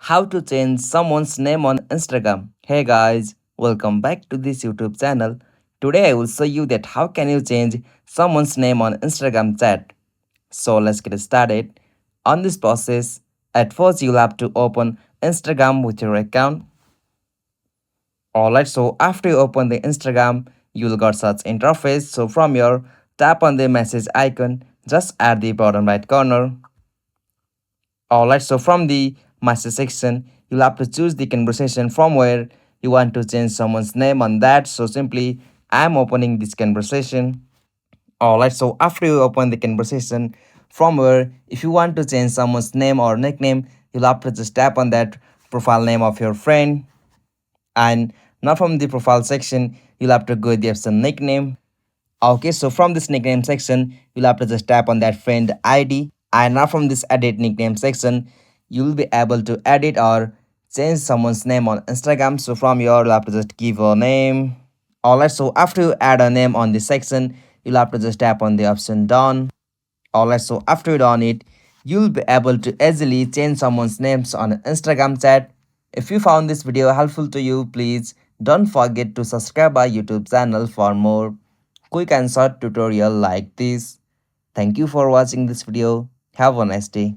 how to change someone's name on Instagram. Hey guys, welcome back to this YouTube channel. Today I will show you that how can you change someone's name on Instagram chat. So let's get started. On this process, at first you'll have to open Instagram with your account. Alright, so after you open the Instagram, you'll got such interface. So from here, tap on the message icon just at the bottom right corner. Alright, so from the message section, you'll have to choose the conversation from where you want to change someone's name on that. So simply, I'm opening this conversation. Alright, so after you open the conversation, from where if you want to change someone's name or nickname, you'll have to just tap on that profile name of your friend. And now from the profile section, you'll have to go with the option nickname. Okay, so from this nickname section, you'll have to just tap on that friend ID. And now from this edit nickname section, you'll be able to edit or change someone's name on Instagram. So from here, you'll have to just give a name. Alright, so after you add a name on this section, you'll have to just tap on the option done. Alright, so after you done it, you'll be able to easily change someone's names on Instagram chat. If you found this video helpful to you, please don't forget to subscribe our YouTube channel for more quick and short tutorial like this. Thank you for watching this video. Have a nice day.